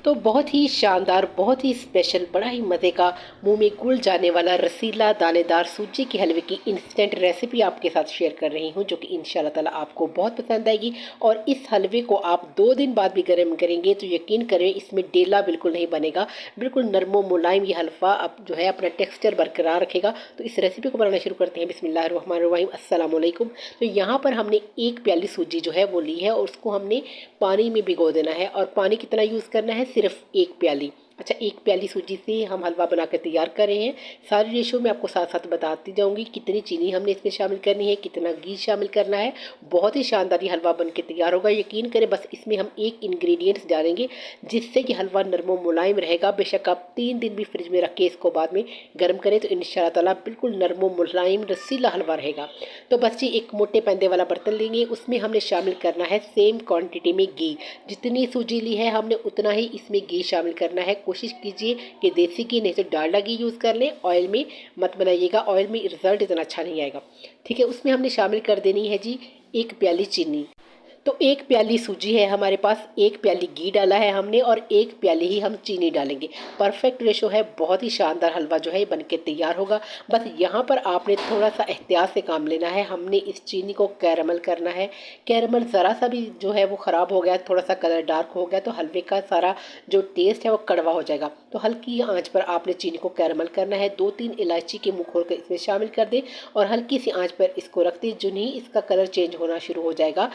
तो बहुत ही शानदार, बहुत ही स्पेशल, बड़ा ही मज़े का, मुंह में घुल जाने वाला रसीला दानेदार सूजी के हलवे की इंस्टेंट रेसिपी आपके साथ शेयर कर रही हूं, जो कि इंशाल्लाह ताला आपको बहुत पसंद आएगी। और इस हलवे को आप 2 दिन बाद भी गर्म करेंगे तो यकीन करें इसमें डेला बिल्कुल नहीं बनेगा। बिल्कुल नरमो मुलायम ये हलवा अब जो है अपना टेक्सचर बरकरार रखेगा। तो इस रेसिपी को बनाना शुरू करते हैं। बिस्मिल्लाहिर्रहमानिर्रहीम, अस्सलाम वालेकुम। तो यहाँ पर हमने 1 प्याली सूजी जो है वो ली है और उसको हमने पानी में भिगो देना है। और पानी कितना यूज़ करना है? सिर्फ 1 प्याली। अच्छा, 1 प्याली सूजी से हम हलवा बना कर तैयार कर रहे हैं। सारी रेशो मैं आपको साथ साथ बताती जाऊंगी, कितनी चीनी हमने इसमें शामिल करनी है, कितना घी शामिल करना है। बहुत ही शानदार ये हलवा बन के तैयार होगा, यकीन करें। बस इसमें हम एक इंग्रेडिएंट्स डालेंगे जिससे कि हलवा नरमो मुलायम रहेगा। बेशक आप 3 दिन भी फ्रिज में रख के इसको बाद में गर्म करें तो इंशाल्लाह ताला बिल्कुल नरमो मुलायम रसीला हलवा रहेगा। तो बस जी एक मोटे पैंदे वाला बर्तन लेंगे, उसमें हमने शामिल करना है सेम क्वांटिटी में घी। जितनी सूजी ली है हमने उतना ही इसमें घी शामिल करना है। कोशिश कीजिए कि देसी घी नहीं तो डालडा घी यूज़ कर लें, ऑयल में मत बनाइएगा, ऑयल में रिजल्ट इतना अच्छा नहीं आएगा। ठीक है, उसमें हमने शामिल कर देनी है जी 1 प्याली चीनी। तो 1 प्याली सूजी है हमारे पास, 1 प्याली घी डाला है हमने और 1 प्याली ही हम चीनी डालेंगे। परफेक्ट रेशो है, बहुत ही शानदार हलवा जो है बन के तैयार होगा। बस यहाँ पर आपने थोड़ा सा एहतियात से काम लेना है। हमने इस चीनी को कैरमल करना है। कैरमल ज़रा सा भी जो है वो ख़राब हो गया, थोड़ा सा कलर डार्क हो गया तो हलवे का सारा जो टेस्ट है वो कड़वा हो जाएगा। तो हल्की आंच पर आपने चीनी को कैरमल करना है। 2-3 इलायची के मुँह खोल कर इसमें शामिल कर दें और हल्की सी आंच पर इसको रख दें। जो नहीं इसका कलर चेंज होना शुरू हो जाएगा,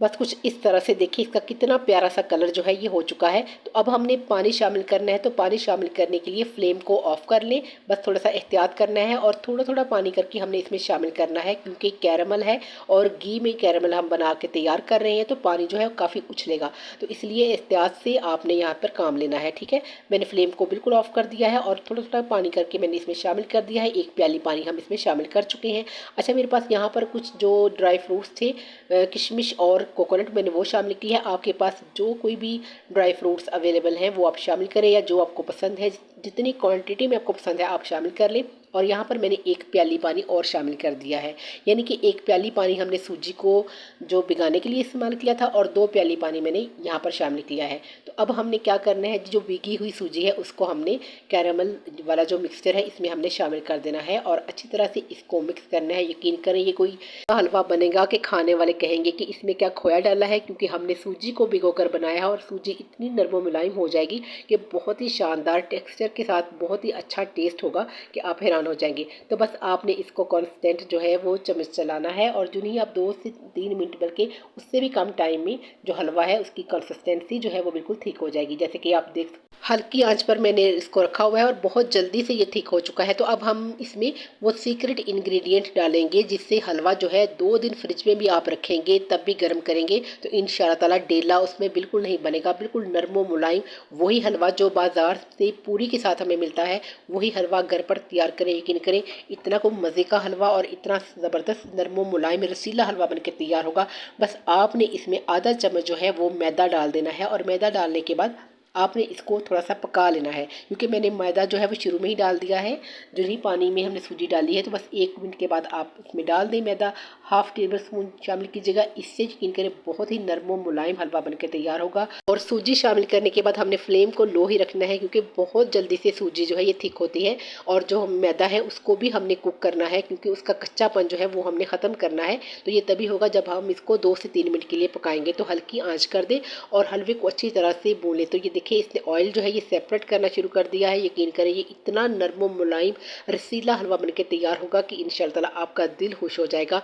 बस कुछ इस तरह से। देखिए इसका कितना प्यारा सा कलर जो है ये हो चुका है। तो अब हमने पानी शामिल करना है। तो पानी शामिल करने के लिए फ्लेम को ऑफ कर लें। बस थोड़ा सा एहतियात करना है और थोड़ा थोड़ा पानी करके हमने इसमें शामिल करना है, क्योंकि कैरमल है और घी में कैरमल हम बना के तैयार कर रहे हैं तो पानी जो है काफ़ी उछलेगा। तो इसलिए एहतियात से आपने यहाँ पर काम लेना है। ठीक है, मैंने फ्लेम को बिल्कुल ऑफ कर दिया है और थोड़ा थोड़ा पानी करके मैंने इसमें शामिल कर दिया है। 1 प्याली पानी हम इसमें शामिल कर चुके हैं। अच्छा, मेरे पास यहाँ पर कुछ जो ड्राई फ्रूट्स थे, किशमिश और कोकोनट, मैंने वो शामिल की है। आपके पास जो कोई भी ड्राई फ्रूट्स अवेलेबल हैं वो आप शामिल करें, या जो आपको पसंद है, जितनी क्वांटिटी में आपको पसंद है आप शामिल कर लें। और यहाँ पर मैंने 1 प्याली पानी और शामिल कर दिया है, यानी कि 1 प्याली पानी हमने सूजी को जो भिगाने के लिए इस्तेमाल किया था और 2 प्याली पानी मैंने यहाँ पर शामिल किया है। तो अब हमने क्या करना है, जो भीगी हुई सूजी है उसको हमने कैरामल वाला जो मिक्सचर है इसमें हमने शामिल कर देना है और अच्छी तरह से इसको मिक्स करना है। यकीन करें ये कोई हलवा बनेगा कि खाने वाले कहेंगे कि इसमें क्या खोया डाला है, क्योंकि हमने सूजी को भिगोकर बनाया है और सूजी इतनी नरम मुलायम हो जाएगी कि बहुत ही शानदार टेक्सचर के साथ बहुत ही अच्छा टेस्ट होगा कि आप हैरान हो जाएंगे। तो बस आपने इसको कांस्टेंट जो है वो चम्मच चलाना है और जो नहीं आप 2 से 3 मिनट, बल्कि उससे भी कम टाइम में जो हलवा है उसकी कंसिस्टेंसी जो है वो बिल्कुल ठीक हो जाएगी। जैसे कि आप देख, हल्की आंच पर मैंने इसको रखा हुआ है और बहुत जल्दी से ये ठीक हो चुका है। तो अब हम इसमें वो सीक्रेट इंग्रेडिएंट डालेंगे जिससे हलवा जो है 2 दिन फ्रिज में भी आप रखेंगे तब भी गर्म करेंगे तो इंशाल्लाह ताला डेला उसमें बिल्कुल नहीं बनेगा, बिल्कुल नरमो मुलायम वही हलवा जो बाजार से पूरी के साथ हमें मिलता है वही हलवा घर पर तैयार करें। यकीन करें इतना को मज़े का हलवा और इतना ज़बरदस्त नरमो मुलायम रसीला हलवा बन के तैयार होगा। बस आपने इसमें आधा चम्मच जो है वो मैदा डाल देना है और मैदा डालने के बाद आपने इसको थोड़ा सा पका लेना है, क्योंकि मैंने मैदा जो है वो शुरू में ही डाल दिया है। जो ही पानी में हमने सूजी डाली है तो बस 1 मिनट के बाद आप इसमें डाल दें मैदा। हाफ टेबल स्पून शामिल कीजिएगा, इससे यकीन करें बहुत ही नरम मुलायम हलवा बनकर तैयार होगा। और सूजी शामिल करने के बाद हमने फ्लेम को लो ही रखना है, क्योंकि बहुत जल्दी से सूजी जो है ये थिक होती है। और जो मैदा है उसको भी हमने कुक करना है, क्योंकि उसका कच्चापन जो है वो हमने ख़त्म करना है। तो ये तभी होगा जब हम इसको 2 से 3 मिनट के लिए पकाएंगे। तो हल्की आँच कर दें और हलवे को अच्छी तरह से भून लें। तो ये देखिए इसने ऑयल जो है ये सेपरेट करना शुरू कर दिया है। यकीन करें ये इतना नरम मुलायम रसीला हलवा बनके तैयार होगा कि इंशाल्लाह ताला आपका दिल खुश हो जाएगा।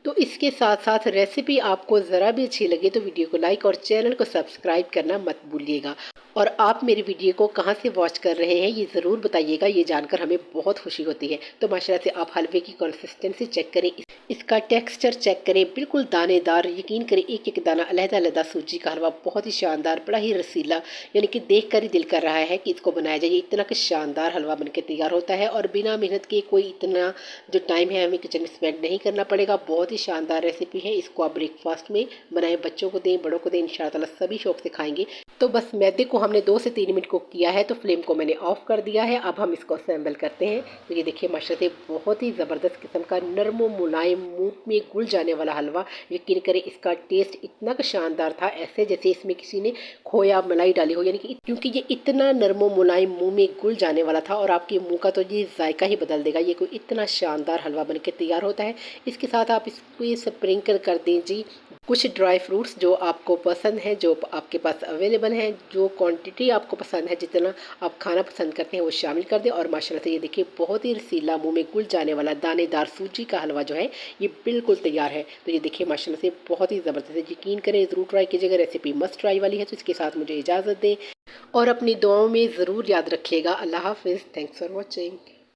तो इसके साथ साथ रेसिपी आपको ज़रा भी अच्छी लगे तो वीडियो को लाइक और चैनल को सब्सक्राइब करना मत भूलिएगा। और आप मेरी वीडियो को कहाँ से वॉच कर रहे हैं ये ज़रूर बताइएगा, ये जानकर हमें बहुत खुशी होती है। तो माशाल्लाह से आप हलवे की कंसिस्टेंसी चेक करें, इसका टेक्सचर चेक करें, बिल्कुल दानेदार। यकीन करें एक एक दाना अलहदा अलहदा सूजी का हलवा बहुत ही शानदार, बड़ा ही रसीला, यानी कि देख कर ही दिल कर रहा है कि इसको बनाया जाए। इतना कि शानदार हलवा बनकर तैयार होता है और बिना मेहनत के, कोई इतना जो टाइम है हमें किचन में स्पेंड नहीं करना पड़ेगा। बहुत ही ही शानदार रेसिपी है। इसको आप ब्रेकफास्ट में बनाएं, बच्चों को दें, बड़ों को दें, इंशाल्लाह ताला सभी शौक से खाएंगे। तो बस मैदे को हमने 2 से 3 मिनट कुक किया है, तो फ्लेम को मैंने ऑफ कर दिया है। अब हम इसको असेंबल करते हैं। तो ये देखिए माशाल्लाह से बहुत ही ज़बरदस्त किस्म का नरम व मुलायम मुंह में घुल जाने वाला हलवा। यकीन करें इसका टेस्ट इतना शानदार था, ऐसे जैसे इसमें किसी ने खोया मलाई डाली हो, यानी कि क्योंकि ये इतना नरम व मुलायम मुंह में घुल जाने वाला था और आपके मुंह का तो ये जायका ही बदल देगा। ये कोई इतना शानदार हलवा बनके तैयार होता है। इसके साथ आप इसको स्प्रिंकल कर दें जी कुछ ड्राई फ्रूट्स जो आपको पसंद है, जो आपके पास अवेलेबल हैं, जो क्वांटिटी आपको पसंद है, जितना आप खाना पसंद करते हैं वो शामिल कर दें। और माशाल्लाह से ये देखिए बहुत ही रसीला मुंह में घुल जाने वाला दानेदार सूजी का हलवा जो है ये बिल्कुल तैयार है। तो ये देखिए माशाल्लाह से बहुत ही ज़बरदस्त है। यकीन करें ज़रूर ट्राई कीजिएगा, रेसिपी मस्ट ट्राई वाली है। तो इसके साथ मुझे इजाज़त दें और अपनी दुआओं में ज़रूर याद रखिएगा। अल्लाह हाफिज़। Thanks for watching.